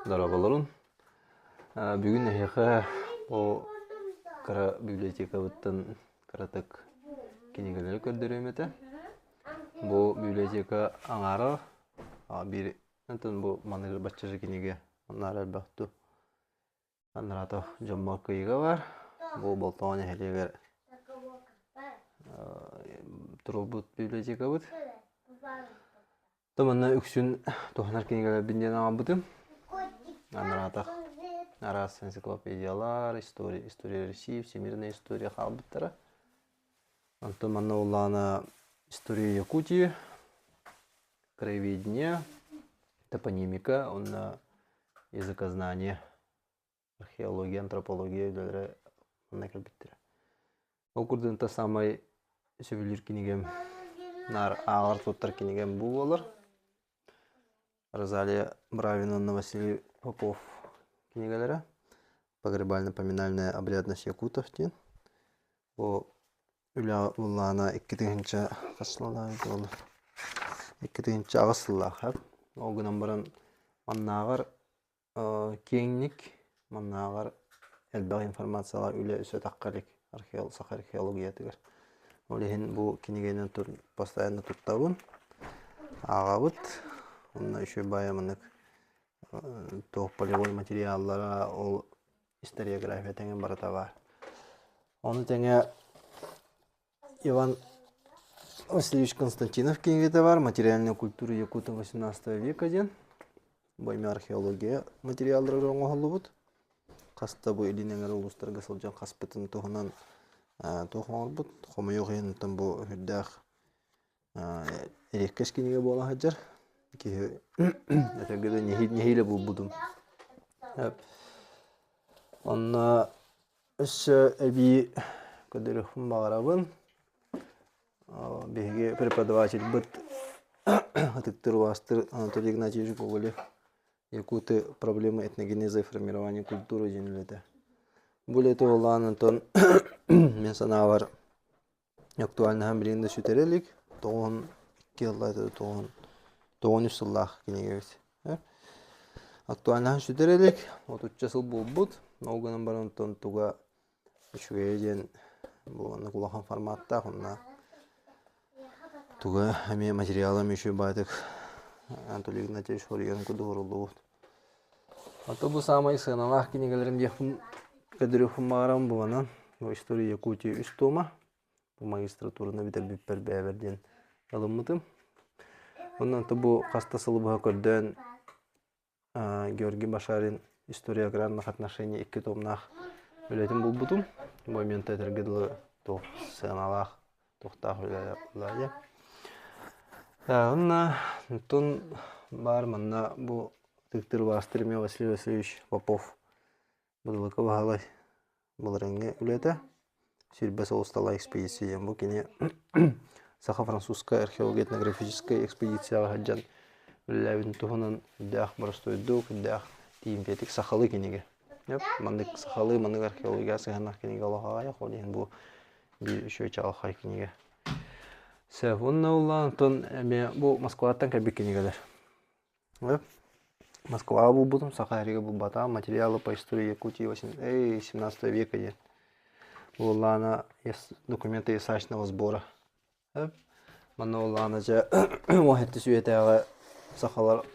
Дороголорун. Бүгін әйеқі о кара библиотека бұттан каратық кенегелері көрдіреметі. Бұл библиотека аңары бір әнтін бұл манығыр баччажы кенеге анар әлбәқті аныраты жоммақ күйігі бар. Бұл болтауын әхелегер тұрылбыт библиотека бұд. Томанна үксін тоғынар кенегелер бінден аңа бұдым. Анратах арас энциклопедиялар, история России, всемирная история халбыттара. Антон манна улана история Якутии, краеведение, топонимика, он языкознание, археология, антропология дөлері манна кәлбіттері. Окурдың та самай сөбілер кенегем, нар ағар тоттар кенегем бұл олар. Розалия Бравиновна, Василий Попов книгелері. Погребально-поминальная обрядность якутов. Бұл үля ұллана 2-ші ағысыллақ. Оғынан бұрын маннағар кеңнік, маннағар әлбәғ информациялар үлі үсі таққалик археологиятығыр. Олеген бұл книгенен постоянно тұттауын ағабыт. Онна еще баямынык тоқ полевой материаллара ол историография тәңен барата бар. Оны тәңе Иван Васильевич Константинов кенегеті бар. Материальная культура Якута 18 века ден. Бойме археология материалдары жоңы ғылы бұд. Қаста бұл елінеңер ұлыстарға сылжан қаспытын тоғынан тоғын бұд. Қомы жоқ енінтін бұл үрдәқ әреккеш кенеге бола хаджар. Әтәгеді нехейлі бұл бұдым. Онна үші әбі көдері құм бағарабын. Беге преподаватель бұд атықтыр уастыр Анатолий Игнатьевич Гоголев. Якуты проблемы этногенеза и формирования культуры женіледі. Бұл еті олан Антон мен санавар актуальны һәм білінді сүтерелік. Тоғын 2 жылдайды тоғын 9 жыллақ кенегебіз. Актуальнаһын сүтерелік, 30 жыл бұл бұд. Оғынан барын тұға үшуеден бұланы құлақан форматта құнна тұға әме материалым үші байтық Анатолий Игнатьевич Хориян күді ғырылды бұд. Аты бұл самай сығыналақ кенегелерім декім көдірі құмағарам бұғанан. История Якутии үст тома. Бұл магистратураны бітер бүппер бәберден алымытым. Ондан бұл қаста сылыбыға көрден Георгий Башарин история аграрных отношений 2 томнақ өлетін бұл бұтым. Момент әтіргідлі тоқ сығыналақ тоқтақ өледі. Ондан бар манна бұл тіктір бастырме Василий Васильевич Попов бұдылықы бағалай бұл рәңге өледі. Сүйірбәс олыстала экспедиция бұл кене Саха-французская археология-этнографическая экспедицияға хаджан үлләбін тұғынан үддәқ барыстойдық, үддәқ тиімпетік сақалы кенеге. Мандық сақалы, мандық археология сығанақ кенеге алуға аяқ, олеген бұл бір үші чалықай кенеге. Сәп, онна олан, бұл Москваттан кәбік кенегелер. Москва бұл бұдым, Саха-әреге бұл бата, материалы по истории Якутии 17 века ден. Бұл олана документы исачного сбора. Мана оланы жа уахетті сүйетіға сақалар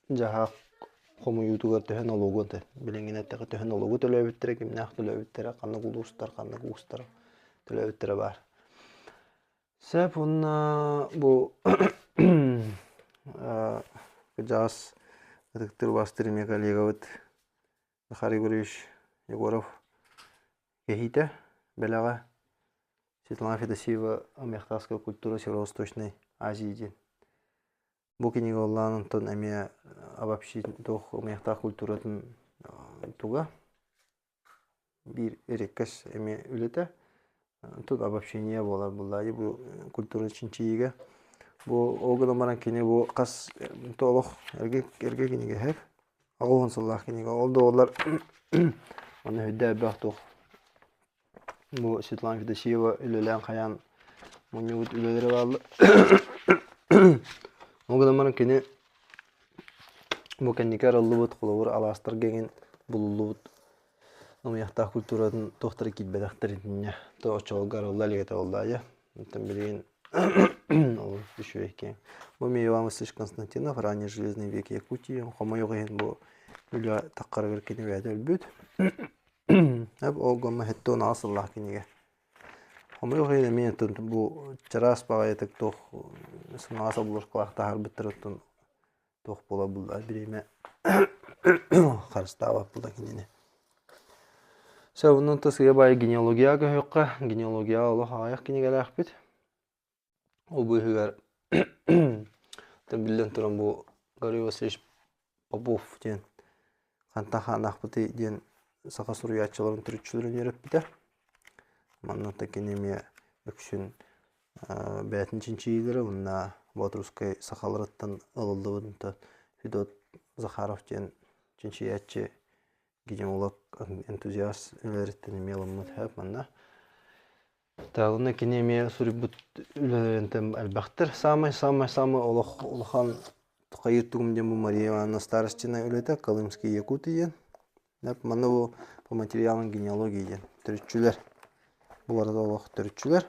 жаға қому ютуғар түхен олуғыды. Білінген әттіғі түхен олуғы төлөбіттірі, кемнәқ төлөбіттірі, қанны құлуыстар, қанны құлуыстар төлөбіттірі бар. Сәп, онна бұл жағас ғытықтыр бастырыме коллега бұд Захар Егорович Егоров кехейті бәліға Светлана Федосеева «Мехтарская культура Северо-Восточной Азии». Бұл кенеге оланын тұн әме обобщить тоқ мехтар культуратын тұға бір ереккәш әме үлеті. Тұн обобщение бола бұллайды бұл культура чинчиеге. Бұл оғыдан баран кене бұл қас толық әрге кенеге әп. Ағуын сыллақ кенеге олды олар оны хүдді әбәқ тоқ. Бұл Светлана Федосеева үлелән қаян мұнеуыт үлелері қалды. Оғыдан баран кене Бу кенникер аллыбыт холовур аластар геген булулубут умяхта культурадан тохтары китбедактар инне то очолгар оллалигете олдая тем билин ол düşüyken. Бу Иван Васильевич Константинов ранний железный век Якутии хомойген бу үлө таккаргыр кенебеде өлбүт. Хеп огома хеттон асыллах кенеге. Хомойген мен бу чарас багайтык тох сынаса булур кылакта харбыттырыттын тох бола булдар биреме карстава булда кенене. Сәуның тасыга бай генеалогияга хөкка генеалогия олох аяк кенегелер бит. Ол бүйгәр тәбиллән торам бу Григорий Васильевич Попов ден хантаханах бите ден сака сурьячыларын түрүчүлөрүн ереп бите. Манна такенеме өкшүн бәтинчинчи елдері унна Ботрусской сахалырыттан ылылдыбынта Федот Захаров ден чинчиячы генеалог энтузиаст өлереттен мелыммыт хэп манна. Тағына кенеме сурибут үлерентем әлбәқтір самый олохан тұқайыртуғымден бұл Мария Ивановна Старостина үлеті Колымский Якутия. Мана бұл по материалын генеалогия түрітчілер. Бұл арада олық түрітчілер.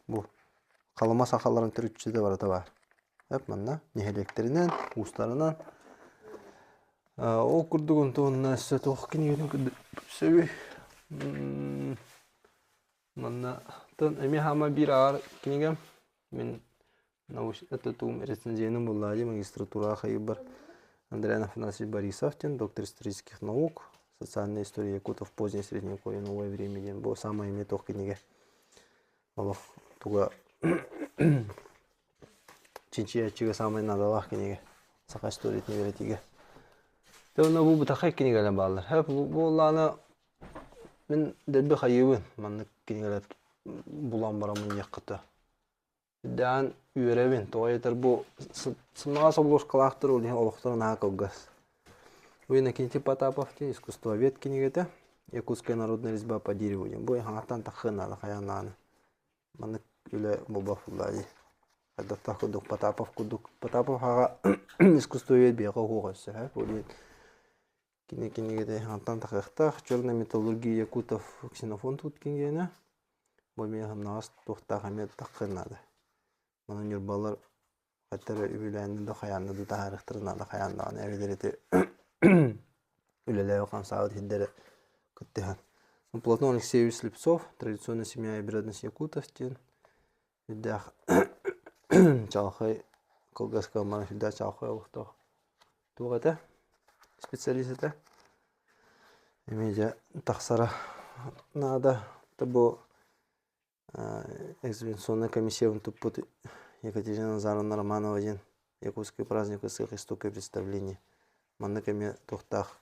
Бұл қалыма сақаларын түрітчілер барада бар. Мана нехелектерінен, ұстарынан. Ол күрдігін тұғынна әсі тоқ кенегінің сөбі. Манна тон эми хама бир ар книгам мен это тум рецензияным буллади магистратура хайбар Андрей Афанасьевич Борисов доктор исторических наук социальная история якутов в позднее средневековье новое время ден бо самое имя тох книга Аллах туга чинчия чига самое надалах книга сака история не веретиге то на бу тахай книга ла баллар хап бу лана мен дәбе хайыбын манны кенегелер булан барамын якыта. Дан үйрәбен тойтар бу сымага собулуш калактыр ул олохтан акылгас. Уйна Кинти Потапов искусствовед кенегете Якутская народная резьба по дереву. Бу хангатан тахына хаянаны. Манны үле мобафуллади. Хадда тахудук Потапов кудук Потапов хага искусствовед бе гогосы, ха. Ул Кенегеде хантан тахтах черная металлургия якутов Ксенофонт уткенгене. Бу мен нас тохта хамет такынады. Мана нюрбалар хаттары үбүләнде хаянды тарихтырына да хаяндан эвелерете үлеле окан саут хиддере күттехан. Платон Алексеевич Слепцов, традиционная семья и бредность якутов тен. Видах чалхай колгаска мана видах чалхай ухтох. Тугата специалисты имея тахсара надо табо экзаменационная комиссия в тупоте Екатерина Назаровна Романова ден якутский праздник высоких истоков представления маннаками тохтах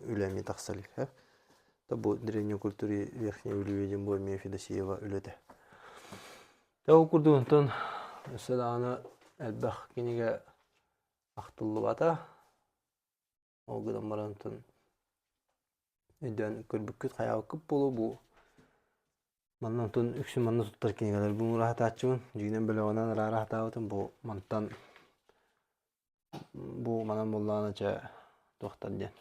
улями тахсали табо древней культуре верхней улюден бойме Федосеева улете табо курдуntан седана элбах кинеге ахтыллы бата Олгыдан барантын өйден көрбүккүт каяğı кып болу бу. Маннан тон үксү манна туттар кенегелер бу рахатачын. Жигинен беле онан рахатабытын бу мантан бу манан болланача тохтар ден.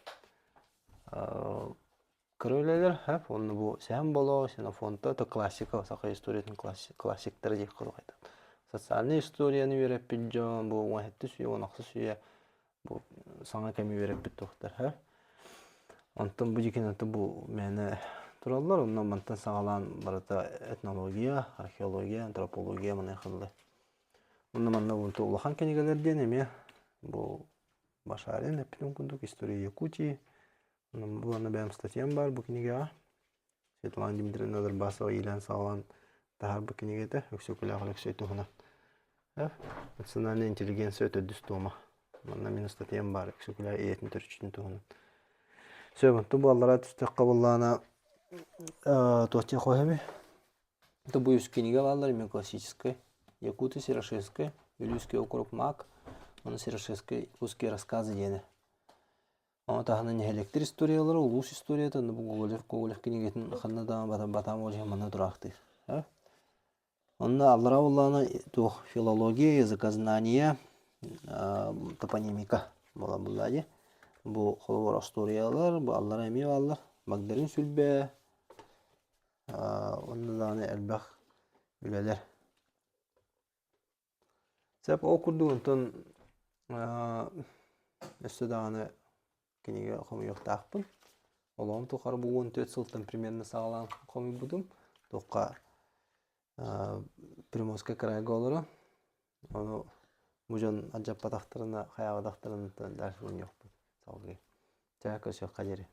Көрөлелер хап онны бу сәм боло, Ксенофонтта то классика, сака историятын классиктер деп кылгайт. Социальный историяны берип билжон, бу уахетти сүйө, онаксы сүйө. Бу саңа кеми берип бит тохтар, ха. Антон бу жекенаты бу мени тураллар, оннан мантан сагалан барата этнология, археология, антропология мына кылды. Оннан манна бунту улахан кенегелерден эме бу башарен эпидем кундук история Якутии. Оннан бу аны бәм статьям бар бу кенега. Светлана Дмитриевна Назарбасова илен сагалан тахар бу кенегете өксөкүлө акылык хуна. Национальная интеллигенция өтөдүс тома. Манна мен статьям бар, өксөкүлө эетин төрчүтүн тугун. Сөбүн ту баллара түстөк кабыллана тохте хохеби. Ту бу книга баллар мен классическая, Якуты Серошевская, Юлийский округ Мак, аны Серошевская русские рассказы дене. Аны таханы нехелектер историялары, улус историяты, бу Гоголев книгетін ханнадан батам олжен мана турактыр. Онна аллара уллана филология, языкознание, топонимика. Бола буллаҗы. Бу холбор историялар, бу аллар эми баллар. Магдарын сүлбе. Оннан элбах үлелер. Сәп окурдугунтон өстөдаганы кинеге хомуйоктаакпын. Олоом тухар бугун 4 сылтан примерно сагалан хомуй будум. Тоққа Приморская крайга олору. Ону мужон аджаппатактарына, хаягадактарына дәрс өңөкпүн. Салгы. Жака сөк кадери.